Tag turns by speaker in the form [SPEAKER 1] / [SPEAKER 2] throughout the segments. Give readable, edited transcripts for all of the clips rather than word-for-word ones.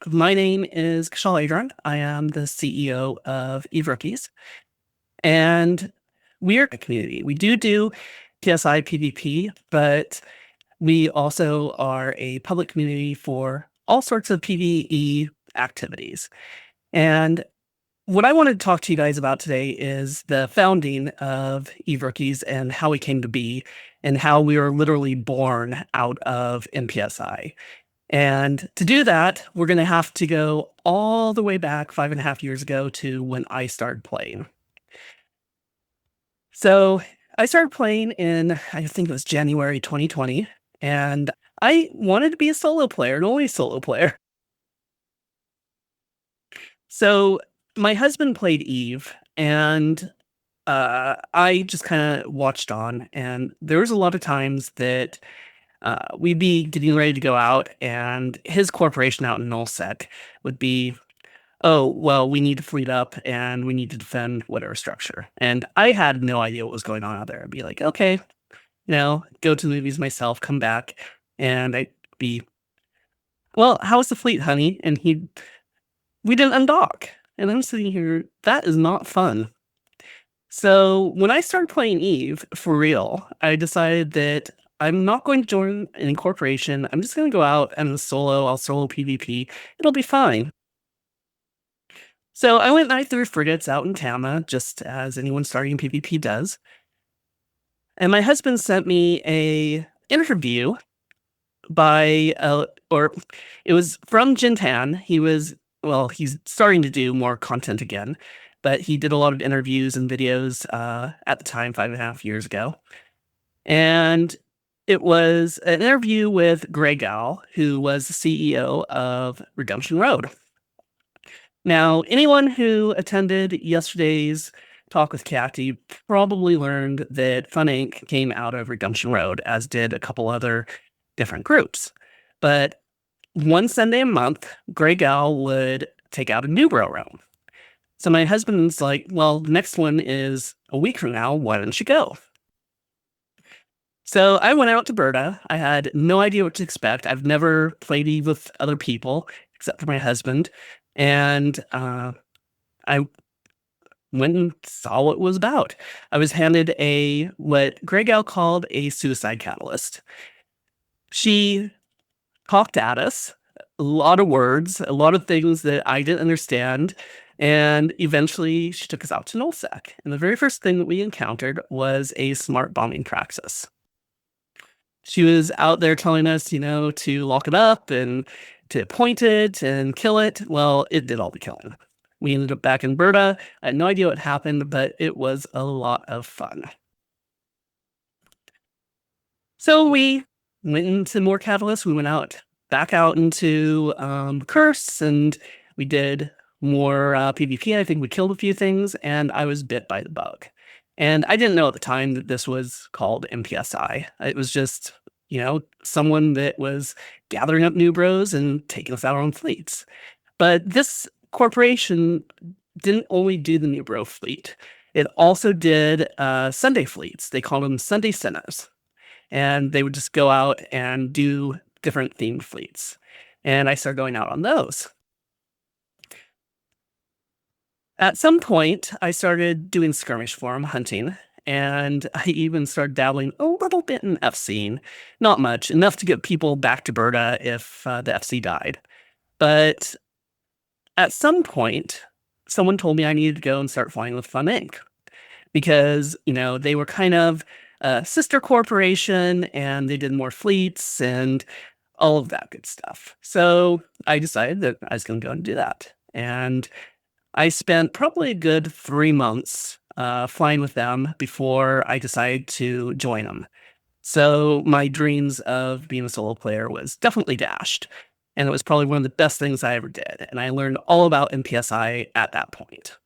[SPEAKER 1] My name is Aideron. I am the CEO of Eve Rookies, and we're a community. We do PSI PvP, but we also are a public community for all sorts of PvE activities. And what I wanted to talk to you guys about today is the founding of Eve Rookies and how we came to be, and how we were literally born out of NPSI. And to do that, we're going to have to go all the way back 5.5 years ago to when I started playing. So I started playing in, I think it was January 2020, and I wanted to be a solo player, an only solo player. So my husband played Eve, and I just kind of watched on, and there was a lot of times that we'd be getting ready to go out, and his corporation out in Nullsec would be, oh, well, we need to fleet up and we need to defend whatever structure. And I had no idea what was going on out there. I'd be like, okay, go to the movies myself, come back, and I'd be, well, how's the fleet, honey? And we didn't undock. And I'm sitting here, that is not fun. So when I started playing Eve for real, I decided that I'm not going to join an corporation. I'm just going to go out and I'll solo PvP. It'll be fine. So I went and I threw frigates out in Tama, just as anyone starting PvP does. And my husband sent me a interview by, or it was from Jintan. He's starting to do more content again, but he did a lot of interviews and videos at the time, 5.5 years ago. And it was an interview with Grey Gal, who was the CEO of Redemption Road. Now, anyone who attended yesterday's talk with Kathy probably learned that Fun Inc. came out of Redemption Road, as did a couple other different groups. But one Sunday a month, Grey Gal would take out a new bro round. So my husband's like, well, the next one is a week from now. Why don't you go? So I went out to Berta. I had no idea what to expect. I've never played Eve with other people except for my husband. And I went and saw what it was about. I was handed what Grey Gal called a suicide catalyst. She talked at us, a lot of words, a lot of things that I didn't understand. And eventually she took us out to Nullsec. And the very first thing that we encountered was a smart bombing praxis. She was out there telling us, to lock it up and to point it and kill it. Well, it did all the killing. We ended up back in Berta. I had no idea what happened, but it was a lot of fun. So we went into more catalysts. We went back out into Curse, and we did more PvP. I think we killed a few things, and I was bit by the bug. And I didn't know at the time that this was called NPSI. It was just, someone that was gathering up new bros and taking us out on fleets. But this corporation didn't only do the new bro fleet. It also did Sunday fleets. They called them Sunday Sinners. And they would just go out and do different themed fleets. And I started going out on those. At some point, I started doing skirmish form hunting, and I even started dabbling a little bit in FCing. Not much, enough to get people back to Berta if the FC died. But at some point, someone told me I needed to go and start flying with Fun Inc. Because, they were kind of a sister corporation, and they did more fleets and all of that good stuff. So I decided that I was going to go and do that. And I spent probably a good 3 months flying with them before I decided to join them. So my dreams of being a solo player was definitely dashed. And it was probably one of the best things I ever did. And I learned all about NPSI at that point.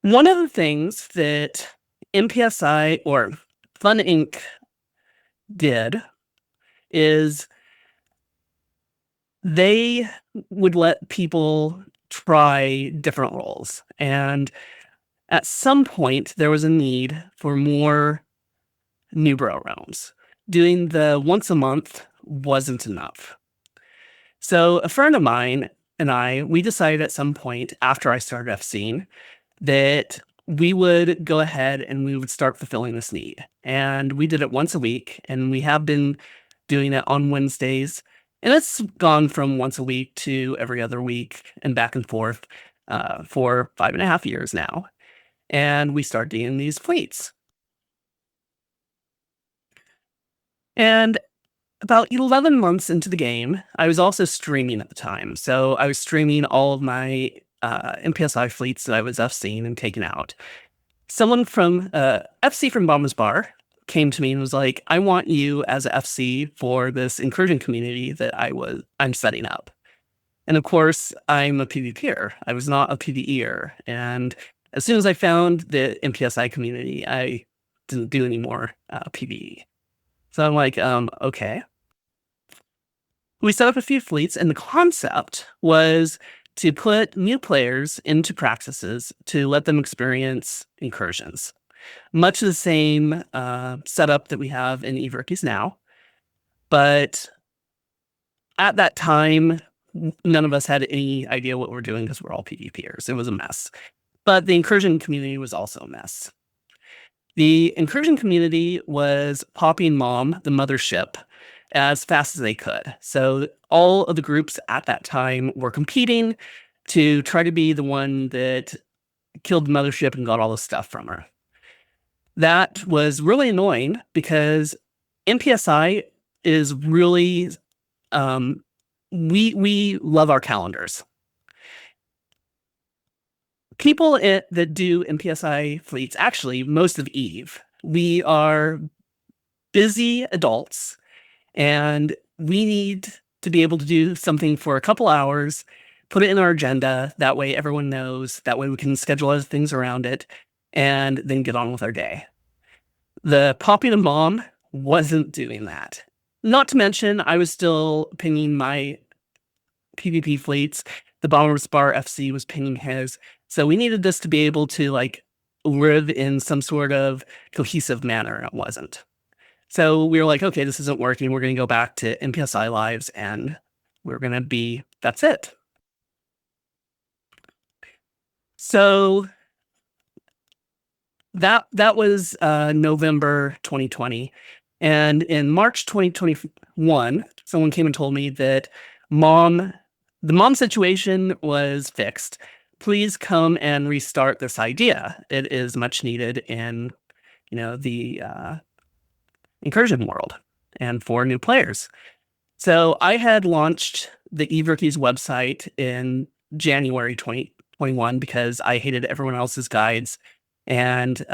[SPEAKER 1] One of the things that NPSI or Fun Inc. did is they would let people try different roles. And at some point, there was a need for more new bro rounds. Doing the once a month wasn't enough. So a friend of mine and we decided at some point after I started FCing that we would go ahead and we would start fulfilling this need. And we did it once a week, and we have been doing it on Wednesdays. And it's gone from once a week to every other week and back and forth for 5.5 years now. And we started doing these fleets. And about 11 months into the game, I was also streaming at the time. So I was streaming all of my NPSI fleets that I was FCing and taking out. Someone from FC from Bombers Bar came to me and was like, "I want you as a FC for this incursion community that I'm setting up." And of course, I'm a PvPer. I was not a PvEer. And as soon as I found the NPSI community, I didn't do any more PvE. So I'm like, okay. We set up a few fleets, and the concept was to put new players into practices to let them experience incursions. Much the same setup that we have in Everkies now, but at that time, none of us had any idea what we're doing because we're all PvPers. It was a mess. But the incursion community was also a mess. The incursion community was popping Mom, the mothership, as fast as they could. So all of the groups at that time were competing to try to be the one that killed the mothership and got all the stuff from her. That was really annoying because NPSI is really we love our calendars. People that do NPSI fleets, actually most of Eve, we are busy adults and we need to be able to do something for a couple hours, put it in our agenda. That way everyone knows. That way we can schedule other things around it and then get on with our day. The Poppy and Mom wasn't doing that. Not to mention, I was still pinging my PvP fleets. The Bombers Bar FC was pinging his. So we needed this to be able to live in some sort of cohesive manner. It wasn't. So we were like, okay, this isn't working. We're going to go back to NPSI lives and we're going to that's it. So that was November 2020. And in March 2021, someone came and told me that the mom situation was fixed. Please come and restart this idea. It is much needed in, the incursion world and for new players. So I had launched the Everkies website in January 2021 because I hated everyone else's guides and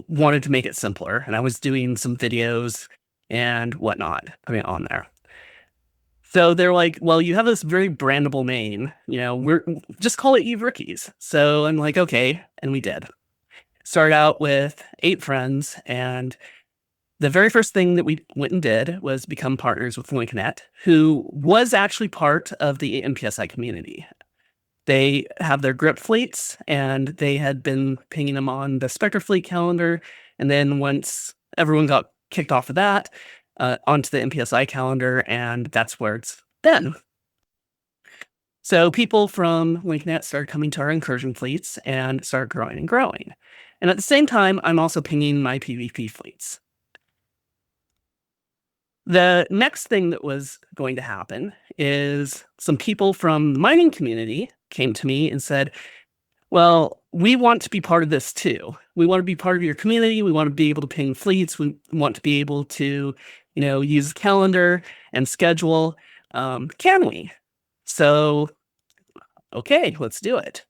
[SPEAKER 1] wanted to make it simpler. And I was doing some videos and whatnot, putting it on there. So they're like, well, you have this very brandable name, we're just call it Everkies. So I'm like, okay. And we did. Started out with 8 friends, and the very first thing that we went and did was become partners with LinkNet, who was actually part of the NPSI community. They have their grip fleets, and they had been pinging them on the Spectre fleet calendar. And then once everyone got kicked off of that, onto the NPSI calendar, and that's where it's been. So people from LinkNet started coming to our incursion fleets and started growing and growing. And at the same time, I'm also pinging my PvP fleets. The next thing that was going to happen is some people from the mining community came to me and said, well, we want to be part of this too. We want to be part of your community. We want to be able to ping fleets. We want to be able to, use calendar and schedule. Can we? So, okay, let's do it.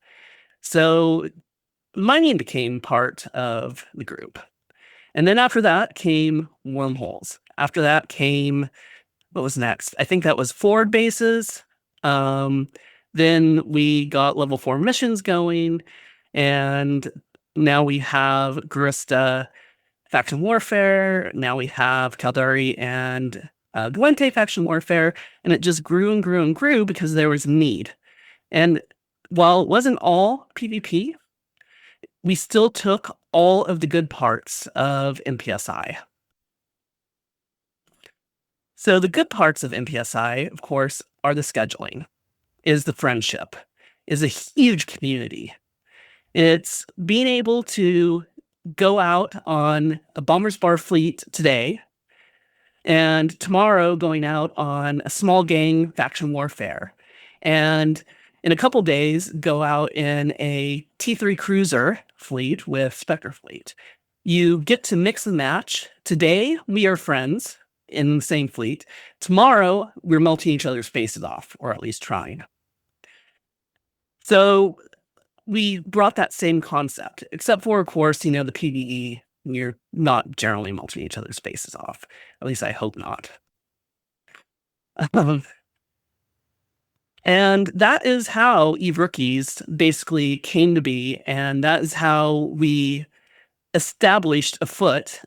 [SPEAKER 1] So mining became part of the group. And then after that came wormholes. After that came, what was next? I think that was forward bases. Then we got level 4 missions going, and now we have Garista faction warfare. Now we have Caldari and Duente faction warfare, and it just grew and grew and grew because there was need. And while it wasn't all PvP, we still took all of the good parts of NPSI. So the good parts of NPSI, of course, are the scheduling, is the friendship, is a huge community. It's being able to go out on a Bombers Bar fleet today and tomorrow going out on a small gang faction warfare. And in a couple days, go out in a T3 cruiser fleet with Spectre fleet. You get to mix and match. Today, we are friends in the same fleet. Tomorrow, we're melting each other's faces off, or at least trying. So we brought that same concept, except for, of course, the PvE. You're not generally melting each other's faces off. At least I hope not. Um, and that is how Eve Rookies basically came to be, and that is how we established a foot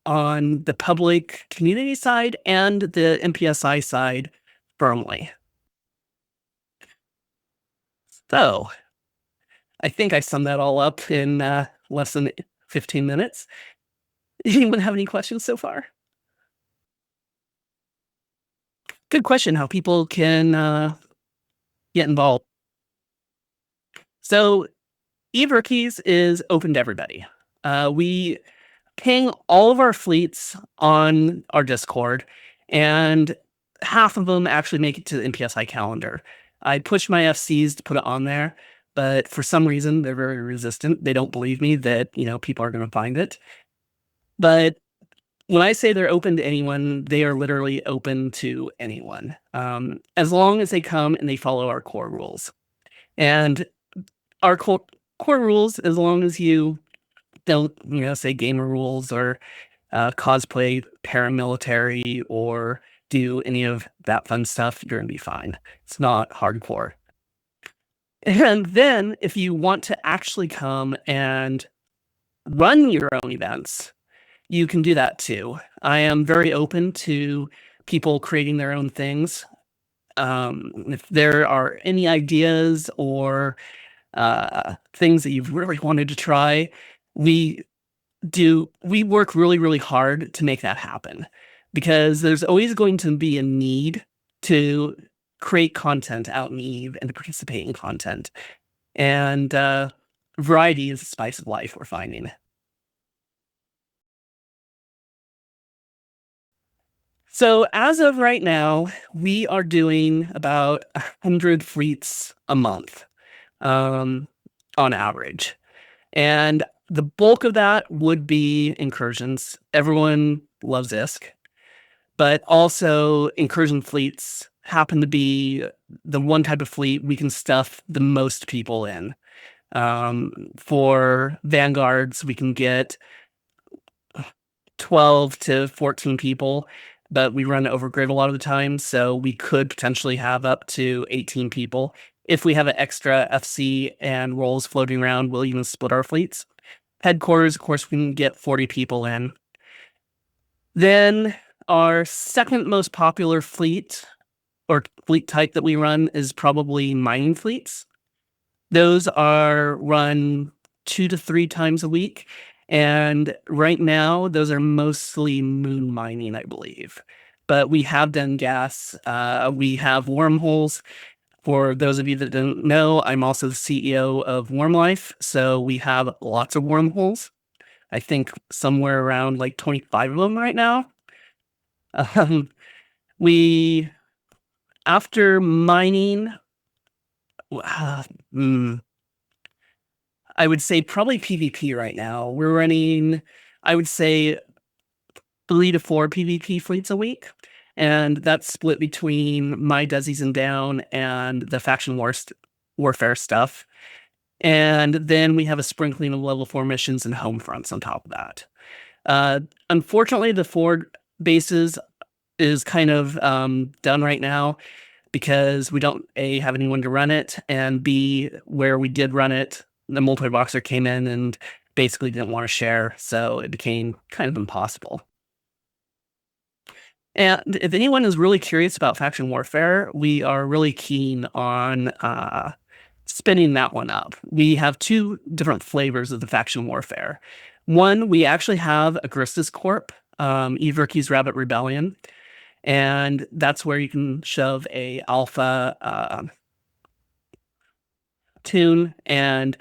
[SPEAKER 1] on the public community side and the NPSI side firmly. So I think I summed that all up in less than 15 minutes. Anyone have any questions so far? Good question. How people can get involved. So, eRookies is open to everybody. We ping all of our fleets on our Discord, and half of them actually make it to the NPSI calendar. I push my FCs to put it on there, but for some reason they're very resistant. They don't believe me that people are going to find it. But when I say they're open to anyone, they are literally open to anyone, as long as they come and they follow our core rules. And our core rules, as long as you don't, say gamer rules or cosplay paramilitary or do any of that fun stuff, you're going to be fine. It's not hardcore. And then if you want to actually come and run your own events, you can do that too. I am very open to people creating their own things. If there are any ideas or things that you've really wanted to try, we work really, really hard to make that happen, because there's always going to be a need to create content out in Eve and to participate in content. And variety is the spice of life, we're finding. So as of right now, we are doing about 100 fleets a month, on average. And the bulk of that would be incursions. Everyone loves ISK, but also incursion fleets happen to be the one type of fleet we can stuff the most people in. For vanguards, we can get 12 to 14 people, but we run overgrid a lot of the time, so we could potentially have up to 18 people. If we have an extra FC and roles floating around, we'll even split our fleets. Headquarters, of course, we can get 40 people in. Then our second most popular fleet or fleet type that we run is probably mining fleets. Those are run 2 to 3 times a week. And right now, those are mostly moon mining, I believe. But we have done gas. We have wormholes. For those of you that don't know, I'm also the CEO of Worm Life, so we have lots of wormholes. I think somewhere around like 25 of them right now. We, after mining, I would say probably PvP right now. We're running, I would say, 3 to 4 PvP fleets a week. And that's split between my Desi's and Down and the faction warfare stuff. And then we have a sprinkling of level 4 missions and home fronts on top of that. Unfortunately, the forward bases is kind of done right now because we don't A, have anyone to run it, and B, where we did run it, the multi-boxer came in and basically didn't want to share, so it became kind of impossible. And if anyone is really curious about faction warfare, we are really keen on spinning that one up. We have 2 different flavors of the faction warfare. One, we actually have Agristis Corp, Eve Ricky's Rabbit Rebellion, and that's where you can shove a alpha tune and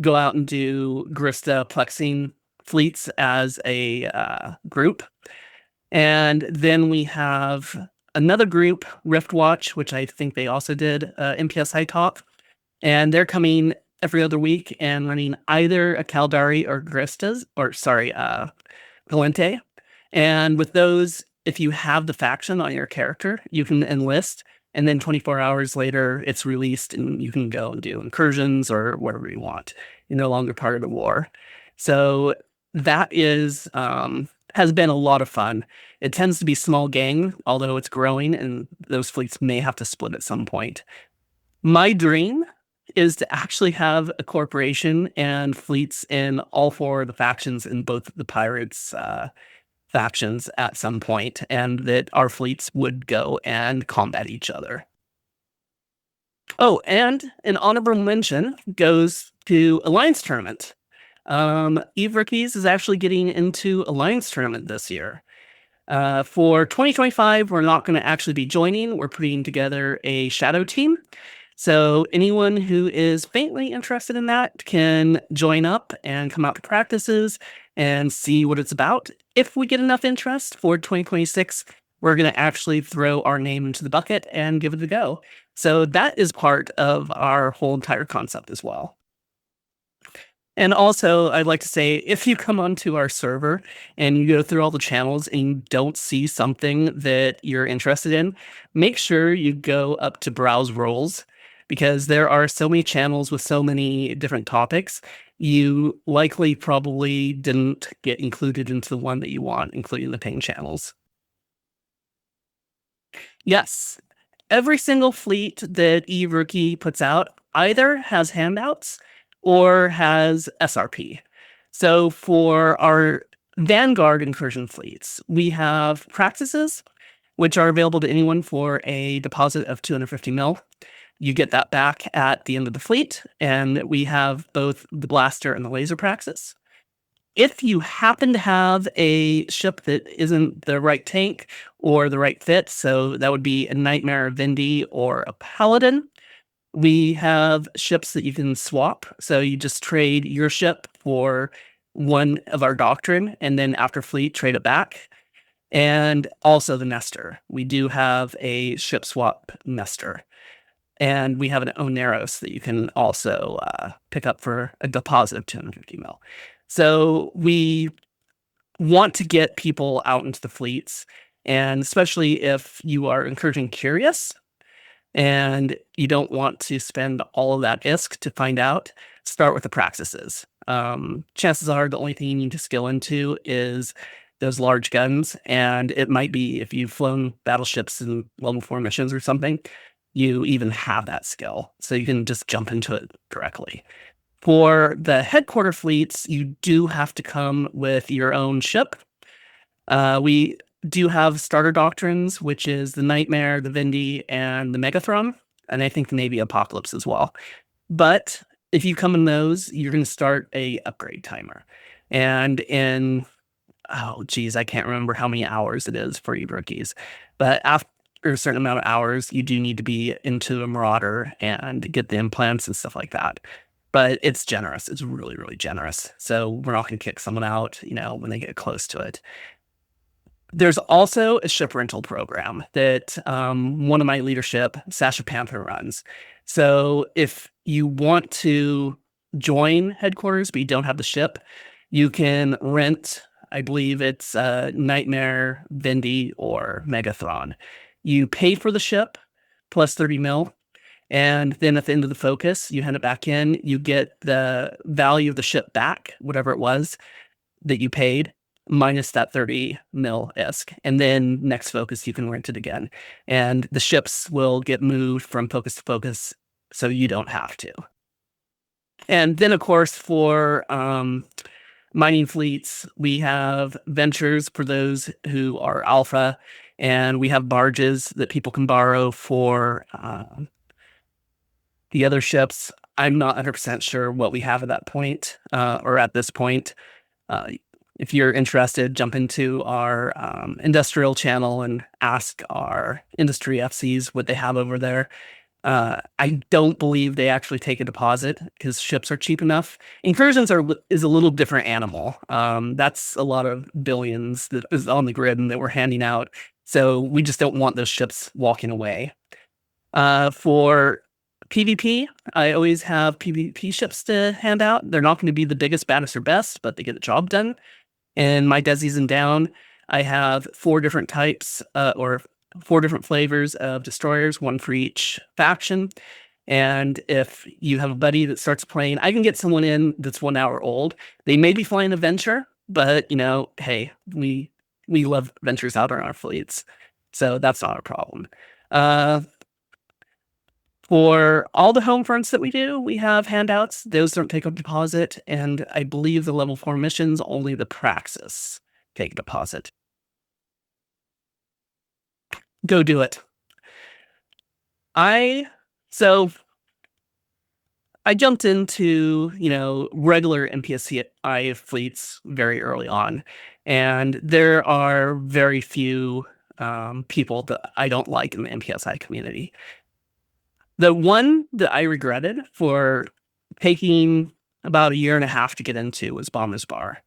[SPEAKER 1] go out and do Grista plexing fleets as a group. And then we have another group, Riftwatch, which I think they also did NPSI talk, and they're coming every other week and running either a Caldari or Gristas, or sorry, Valente. And with those, if you have the faction on your character, you can enlist, and then 24 hours later, it's released, and you can go and do incursions or whatever you want. You're no longer part of the war. So that is has been a lot of fun. It tends to be small gang, although it's growing, and those fleets may have to split at some point. My dream is to actually have a corporation and fleets in all four of the factions in both the pirates factions at some point, and that our fleets would go and combat each other. Oh, and an honorable mention goes to Alliance Tournament. Eve Rookies is actually getting into Alliance Tournament this year. For 2025, we're not going to actually be joining. We're putting together a shadow team. So anyone who is faintly interested in that can join up and come out to practices and see what it's about. If we get enough interest for 2026, we're going to actually throw our name into the bucket and give it a go. So that is part of our whole entire concept as well. And also, I'd like to say, if you come onto our server and you go through all the channels and you don't see something that you're interested in, make sure you go up to browse roles, because there are so many channels with so many different topics. You likely probably didn't get included into the one that you want, including the paying channels. Yes, every single fleet that eRookie puts out either has handouts or has SRP. So for our Vanguard incursion fleets, we have practices, which are available to anyone for a deposit of 250 mil. You get that back at the end of the fleet, and we have both the blaster and the laser praxis. If you happen to have a ship that isn't the right tank or the right fit, so that would be a Nightmare, Vindy, or a Paladin, we have ships that you can swap. So you just trade your ship for one of our doctrine, and then after fleet, trade it back. And also the Nestor. We do have a ship swap Nestor. And we have an Oneros that you can also pick up for a deposit of 250 mil. So we want to get people out into the fleets, and especially if you are encouraging curious and you don't want to spend all of that ISK to find out, start with the praxises. Chances are the only thing you need to skill into is those large guns, and it might be if you've flown battleships in level 4 missions or something, you even have that skill, so you can just jump into it directly. For the headquarter fleets, you do have to come with your own ship. We do have starter doctrines, which is the Nightmare, the Vindy, and the Megathron, and I think the Navy Apocalypse as well. But if you come in those, you're going to start a upgrade timer. And in, oh geez, I can't remember how many hours it is for you rookies, but after a certain amount of hours, you do need to be into a Marauder and get the implants and stuff like that. But it's generous. It's really, really generous. So we're not going to kick someone out, when they get close to it. There's also a ship rental program that one of my leadership, Sasha Panther, runs. So if you want to join headquarters, but you don't have the ship, you can rent, I believe it's Nightmare, Vindy, or Megathron. You pay for the ship plus 30 mil. And then at the end of the focus, you hand it back in, you get the value of the ship back, whatever it was that you paid, minus that 30 mil ISK. And then next focus, you can rent it again. And the ships will get moved from focus to focus, so you don't have to. And then, of course, for mining fleets, we have ventures for those who are alpha, and we have barges that people can borrow for the other ships. I'm not 100% sure what we have at that point, or at this point. if you're interested, jump into our industrial channel and ask our industry FCs what they have over there. I don't believe they actually take a deposit because ships are cheap enough. Incursions is a little different animal. That's a lot of billions that is on the grid and that we're handing out. So we just don't want those ships walking away. For PvP, I always have PvP ships to hand out. They're not going to be the biggest, baddest, or best, but they get the job done. In my Desis and Down, I have 4 different types or 4 different flavors of destroyers, 1 for each faction. And if you have a buddy that starts playing, I can get someone in that's 1 hour old. They may be flying a Venture, but hey, we love Ventures out on our fleets, so that's not a problem. For all the home fronts that we do, we have handouts. Those don't take a deposit, and I believe the level 4 missions, only the Praxis take a deposit. Go do it. So I jumped into, regular NPSI fleets very early on, and there are very few people that I don't like in the NPSI community. The one that I regretted for taking about 1.5 years to get into was Bomber's Bar.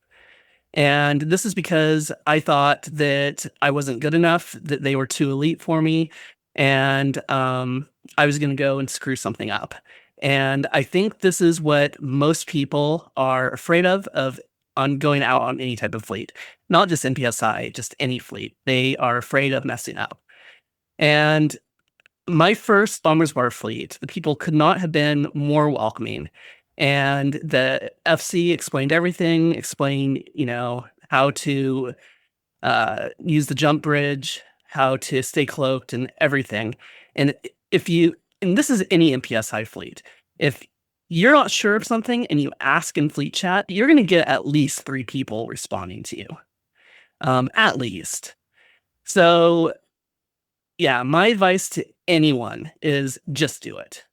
[SPEAKER 1] And this is because I thought that I wasn't good enough, that they were too elite for me, and I was going to go and screw something up. And I think this is what most people are afraid of on going out on any type of fleet, not just NPSI, just any fleet. They are afraid of messing up. And my first Bombers Bar fleet, the people could not have been more welcoming. And the FC explained everything, explained, how to use the jump bridge, how to stay cloaked and everything. And and this is any NPSI fleet, if you're not sure of something and you ask in fleet chat, you're going to get at least 3 people responding to you. At least. So yeah, my advice to anyone is just do it.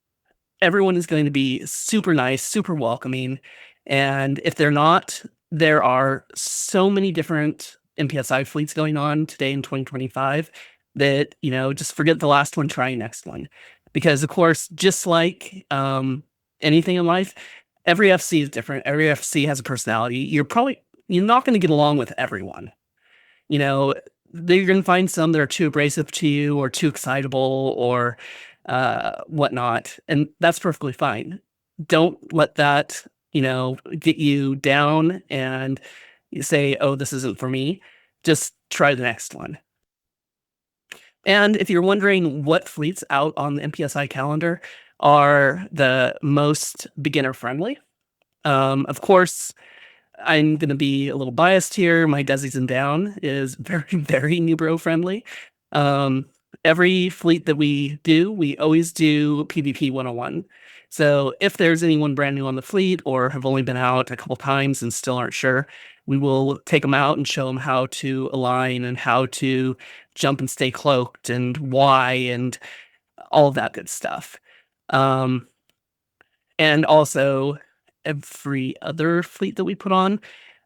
[SPEAKER 1] Everyone is going to be super nice, super welcoming. And if they're not, there are so many different NPSI fleets going on today in 2025 that, just forget the last one, try next one. Because, of course, just like anything in life, every FC is different. Every FC has a personality. You're not going to get along with everyone. You're going to find some that are too abrasive to you or too excitable or whatnot. And that's perfectly fine. Don't let that, get you down and you say, oh, this isn't for me. Just try the next one. And if you're wondering what fleets out on the NPSI calendar are the most beginner friendly, of course, I'm going to be a little biased here. My Desis and Down is very, very new bro friendly. Every fleet that we always do PvP 101. So if there's anyone brand new on the fleet or have only been out a couple times and still aren't sure, we will take them out and show them how to align and how to jump and stay cloaked and why and all of that good stuff. And also every other fleet that we put on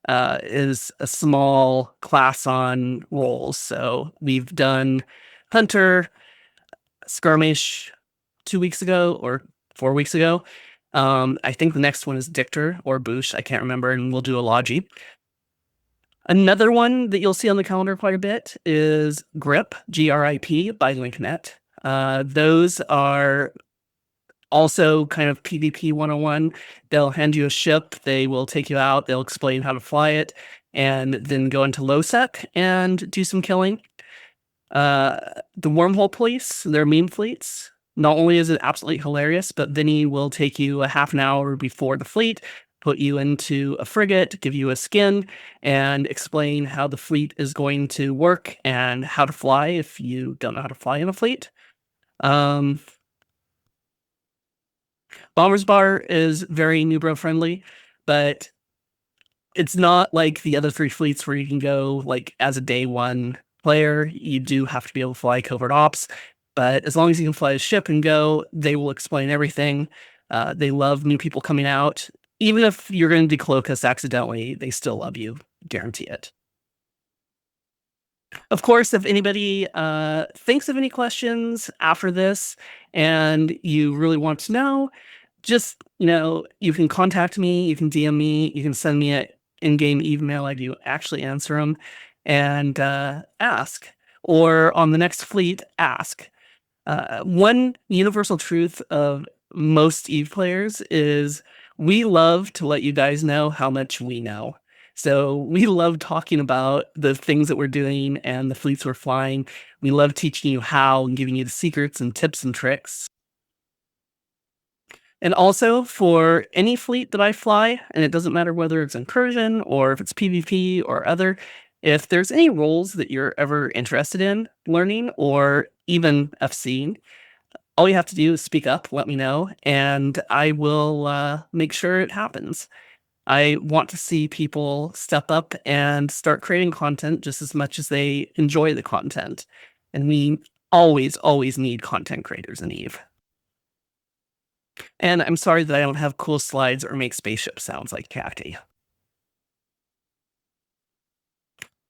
[SPEAKER 1] is a small class on roles. So we've done Hunter, Skirmish 2 weeks ago or 4 weeks ago. I think the next one is Dictor or Boosh. I can't remember, and we'll do a Logi. Another one that you'll see on the calendar quite a bit is Grip, G-R-I-P, by Linknet. Those are also kind of PvP 101. They'll hand you a ship, they will take you out, they'll explain how to fly it, and then go into low sec and do some killing. The Wormhole Police, their meme fleets, not only is it absolutely hilarious, but Vinny will take you a half an hour before the fleet, put you into a frigate, give you a skin, and explain how the fleet is going to work and how to fly if you don't know how to fly in a fleet. Bomber's Bar is very new bro friendly, but it's not like the other 3 fleets where you can go like as a day 1 player. You do have to be able to fly covert ops, but as long as you can fly a ship and go, they will explain everything. They love new people coming out. Even if you're gonna decloak us accidentally, they still love you, guarantee it. Of course, if anybody, thinks of any questions after this and you really want to know, just, you can contact me, you can DM me, you can send me a in-game email, I do actually answer them, and, ask. Or on the next fleet, ask. One universal truth of most Eve players is we love to let you guys know how much we know. So we love talking about the things that we're doing and the fleets we're flying. We love teaching you how and giving you the secrets and tips and tricks. And also for any fleet that I fly, and it doesn't matter whether it's incursion or if it's PvP or other, if there's any roles that you're ever interested in learning or even FCing, all you have to do is speak up, let me know, and I will make sure it happens. I want to see people step up and start creating content just as much as they enjoy the content. And we always, always need content creators in Eve. And I'm sorry that I don't have cool slides or make spaceship sounds like Cacti.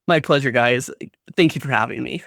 [SPEAKER 1] My pleasure, guys. Thank you for having me.